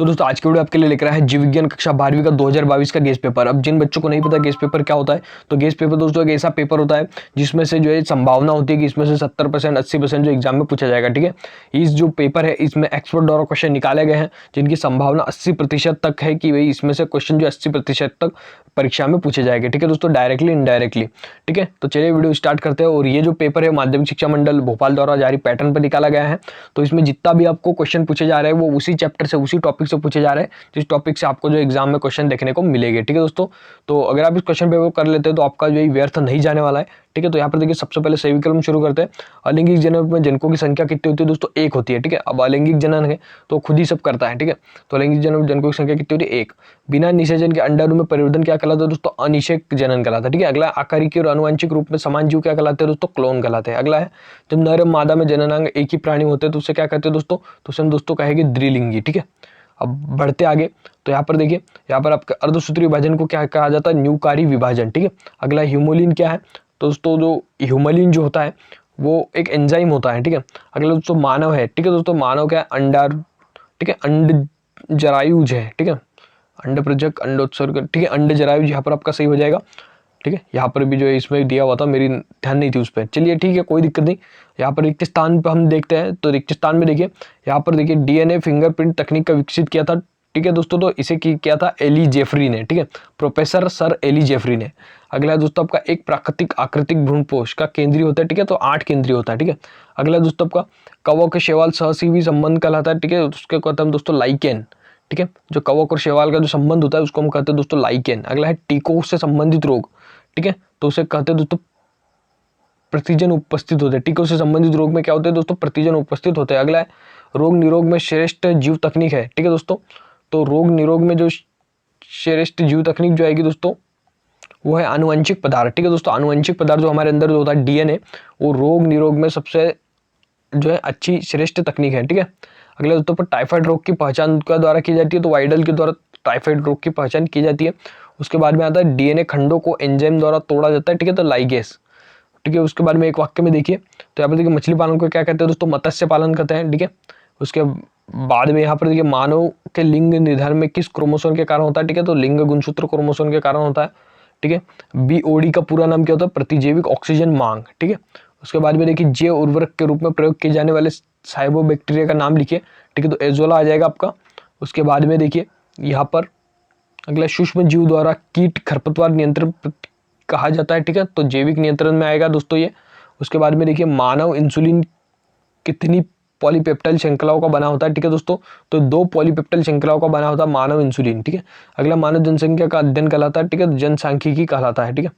तो दोस्तों आज के वीडियो आपके लिए लेकर आया है जीव विज्ञान कक्षा 12वीं का 2022 का गेस पेपर। अब जिन बच्चों को नहीं पता गेस पेपर क्या होता है, तो गेस पेपर दोस्तों एक ऐसा पेपर होता है जिसमें से जो है संभावना होती है कि इसमें से 70% 80% जो एग्जाम में पूछा जाएगा। ठीक है, इस जो पेपर है इसमें एक्सपर्ट द्वारा क्वेश्चन निकाले गए हैं जिनकी संभावना 80% तक है कि भाई इसमें से क्वेश्चन जो 80% तक परीक्षा में पूछे जाएंगे। ठीक है दोस्तों, डायरेक्टली इनडायरेक्टली। ठीक है, तो चलिए वीडियो स्टार्ट करते हैं। और ये जो पेपर है माध्यमिक शिक्षा मंडल भोपाल द्वारा जारी पैटर्न पर निकाला गया है। तो इसमें जितना भी आपको क्वेश्चन पूछे जा रहे हैं वो उसी चैप्टर से उसी टॉपिक से पूछे जा रहे हैं जिस टॉपिक से आपको जो एग्जाम में क्वेश्चन देखने को मिलेंगे। ठीक है दोस्तों, तो अगर आप इस क्वेश्चन पेपर कर लेते हैं तो आपका जो व्यर्थ नहीं जाने वाला है। ठीक है, तो यहाँ पर देखिए सबसे पहले सही विकल्प शुरू करते हैं। अलैंगिक जनन में जनकों की संख्या कितनी होती है दोस्तों? 1 होती है। ठीक है, अब अलैंगिक जनन है तो खुद ही सब करता है। ठीक है, तो अलैंगिक जनन में जनकों की संख्या कितनी होती है? 1। बिना निषेचन के अंडाणु में परिवर्तन क्या कहलाता है दोस्तों? अनिषेक जनन कहलाता है। ठीक है, अगला आकारिकी और आनुवंशिक रूप में समान जीव क्या कहलाते हैं दोस्तों? क्लोन कहलाते हैं। अगला है जब नर और मादा में जननांग एक ही प्राणी होते हैं तो उसे क्या कहते हैं दोस्तों? तो उसे हम दोस्तों कहेंगे द्विलिंगी। ठीक है, अब बढ़ते आगे तो यहाँ पर देखिए, यहाँ पर आपका अर्धसूत्री विभाजन को क्या कहा जाता है? न्यूकारी विभाजन। ठीक है, अगला ह्यूमोलिन क्या है दोस्तों? जो ह्यूमोलिन जो होता है वो एक एंजाइम होता है। ठीक है, अगला दोस्तों मानव है। ठीक है दोस्तों, मानव क्या है? अंडार, ठीक है, अंड जरायुज है। ठीक है, अंड प्रजक अंडोत्सर्ग। ठीक है, अंड जरायुज यहाँ पर आपका सही हो जाएगा। ठीक है, यहाँ पर भी जो है इसमें दिया हुआ था, मेरी ध्यान नहीं थी उस पर। चलिए ठीक है, कोई दिक्कत नहीं। यहाँ पर रिक्त स्थान पर हम देखते हैं तो रिक्त स्थान में देखिए, यहाँ पर देखिए डीएनए फिंगरप्रिंट तकनीक का विकसित किया था। ठीक है दोस्तों, तो इसे किया था एली जेफरी ने। ठीक है, प्रोफेसर सर एली जेफरी ने। अगला दोस्तों आपका एक प्राकृतिक आकृतिक भ्रूणपोष का केंद्रीय होता है। ठीक है, तो 8 केंद्रीय होता है। ठीक है, अगला दोस्तों आपका कवक शैवाल सहसीवी संबंध कहलाता है। ठीक है, उसके कहते हैं दोस्तों लाइकेन। ठीक है, जो कवक और शैवाल का जो संबंध होता है उसको हम कहते हैं दोस्तों लाइकेन। अगला है टीकों से संबंधित रोग। ठीक है, तो उसे कहते हैं दोस्तों प्रतिजन उपस्थित होते हैं। टीकों से संबंधित रोग में क्या होते हैं दोस्तों? प्रतिजन उपस्थित होते हैं। अगला है रोग निरोग में श्रेष्ठ जीव तकनीक है। ठीक है दोस्तों, तो रोग निरोग में जो श्रेष्ठ जीव तकनीक जो आएगी दोस्तों वो है आनुवंशिक पदार्थ। ठीक है दोस्तों, आनुवंशिक पदार्थ जो हमारे अंदर जो होता है डीएनए, वो रोग निरोग में सबसे जो है अच्छी श्रेष्ठ तकनीक है। ठीक है, अगले दोस्तों पर टाइफाइड रोग की पहचान का द्वारा की जाती है, तो वाइडल के द्वारा टाइफाइड रोग की पहचान की जाती है। उसके बाद में आता है डीएनए खंडों को एंजाइम द्वारा तोड़ा जाता है। ठीक है, तो लाइगेस। ठीक है, उसके बाद में एक वाक्य में देखिए, तो यहाँ पर देखिए मछली पालन को क्या कहते हैं दोस्तों? मत्स्य पालन कहते हैं। ठीक है, उसके बाद में यहाँ पर देखिए मानव के लिंग निर्धारण में किस क्रोमोसोम के कारण होता है? ठीक है, तो लिंग गुणसूत्र क्रोमोसोम के कारण होता है। ठीक है, बीओडी का पूरा नाम क्या होता है? प्रतिजैविक ऑक्सीजन मांग। ठीक है, उसके बाद में देखिए जैव उर्वरक के रूप में प्रयोग किए जाने वाले साइबोबैक्टीरिया का नाम लिखिए। ठीक है, तो एजोला आ जाएगा आपका। उसके बाद में देखिए यहाँ पर अगला सूक्ष्म जीव द्वारा कीट खरपतवार नियंत्रण कहा जाता है। ठीक है, तो जैविक नियंत्रण में आएगा दोस्तों ये। उसके बाद में देखिए मानव इंसुलिन कितनी पॉलीपेप्टाइल श्रृंखलाओं का बना होता है? ठीक है दोस्तों, तो 2 पॉलीपेप्टाइल श्रृंखलाओं का बना होता है मानव इंसुलिन। ठीक है, अगला मानव जनसंख्या का अध्ययन कहलाता है। ठीक है, जनसांख्यिकी कहलाता है। ठीक है,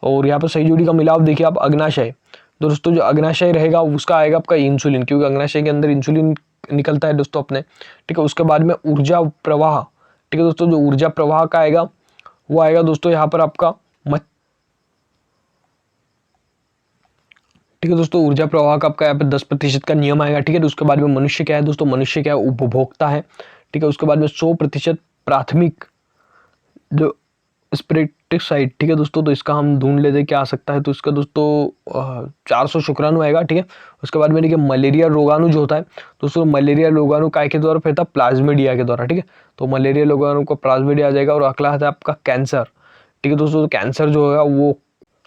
और यहाँ पर सही जोड़ी का मिलाव देखिए आप, अग्नाशय। दोस्तों जो अग्नाशय रहेगा उसका आएगा आपका इंसुलिन, क्योंकि अग्नाशय के अंदर इंसुलिन निकलता है दोस्तों अपने। ठीक है, उसके बाद में ऊर्जा प्रवाह। ठीक है दोस्तों, जो ऊर्जा प्रवाह का आएगा वो आएगा दोस्तों यहाँ पर आपका ठीक है दोस्तों, ऊर्जा प्रवाह का आपका यहाँ पे 10% का नियम आएगा। ठीक है, तो उसके बाद में मनुष्य क्या है दोस्तों? मनुष्य क्या है? उपभोक्ता है। ठीक है, उसके बाद में 100% प्राथमिक जो स्पेरेटिसाइड। ठीक है दोस्तों, तो इसका हम ढूंढ लेते क्या आ सकता है, तो इसका दोस्तों 400 शुक्राणु आएगा। ठीक है, उसके बाद में देखिए मलेरिया रोगाणु जो होता है दोस्तों, मलेरिया रोगाणु काय के द्वारा फैलता है? प्लाज्मेडिया के द्वारा। ठीक है, तो मलेरिया रोगाणु को प्लाज्मेडिया आ जाएगा। और अगला आता है आपका कैंसर। ठीक है दोस्तों, कैंसर जो होगा वो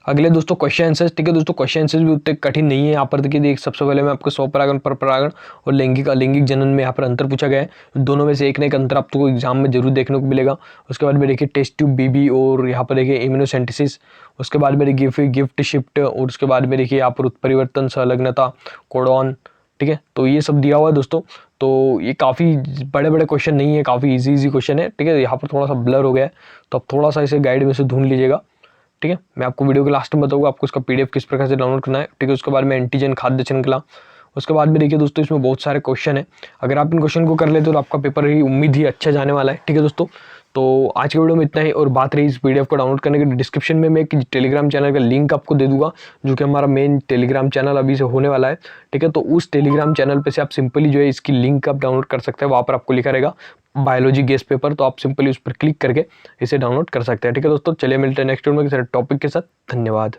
अगले दोस्तों क्वेश्चन आंसर्स। ठीक है दोस्तों, क्वेश्चन आंसर्स भी उतने कठिन नहीं है। यहाँ पर देखिए सबसे पहले मैं आपको स्वपरागण परपरागण और लैंगिक अलैंगिक जनन में यहाँ पर अंतर पूछा गया है। दोनों में से एक ना एक अंतर आपको एग्जाम में जरूर देखने को मिलेगा। उसके बाद में देखिए टेस्ट ट्यूब बीबी और यहाँ पर देखिए इम्यूनोसेंटेसिस। उसके बाद में देखिए फिर गिफ्ट शिफ्ट और उसके बाद में देखिए यहाँ पर उत्परिवर्तन संलग्नता कोडॉन। ठीक है, तो ये सब दिया हुआ है दोस्तों। तो ये काफ़ी बड़े बड़े क्वेश्चन नहीं है, काफ़ी इजी क्वेश्चन है। ठीक है, यहाँ पर थोड़ा सा ब्लर हो गया है तो आप थोड़ा सा इसे गाइड में से ढूंढ लीजिएगा। ठीक है, मैं आपको वीडियो के लास्ट में बताऊंगा आपको इसका पीडीएफ किस प्रकार से डाउनलोड करना है। ठीक है, उसके बाद में एंटीजन खाद्य श्रृंखला। उसके बाद में देखिए दोस्तों इसमें बहुत सारे क्वेश्चन है। अगर आप इन क्वेश्चन को कर लेते हो तो आपका पेपर ही उम्मीद ही अच्छा जाने वाला है। ठीक है दोस्तों, तो आज के वीडियो में इतना ही। और बात रही इस पीडीएफ को डाउनलोड करने की, डिस्क्रिप्शन में मैं एक टेलीग्राम चैनल का लिंक आपको दे दूंगा, जो कि हमारा मेन टेलीग्राम चैनल अभी से होने वाला है। ठीक है, तो उस टेलीग्राम चैनल पे से आप सिंपली जो है इसकी लिंक आप डाउनलोड कर सकते हैं। वहाँ पर आपको लिखा रहेगा बायोलॉजी गेस पेपर, तो आप सिंपली उस पर क्लिक करके इसे डाउनलोड कर सकते हैं। ठीक है दोस्तों, चलिए मिलते हैं नेक्स्ट वीडियो में किसी टॉपिक के साथ। धन्यवाद।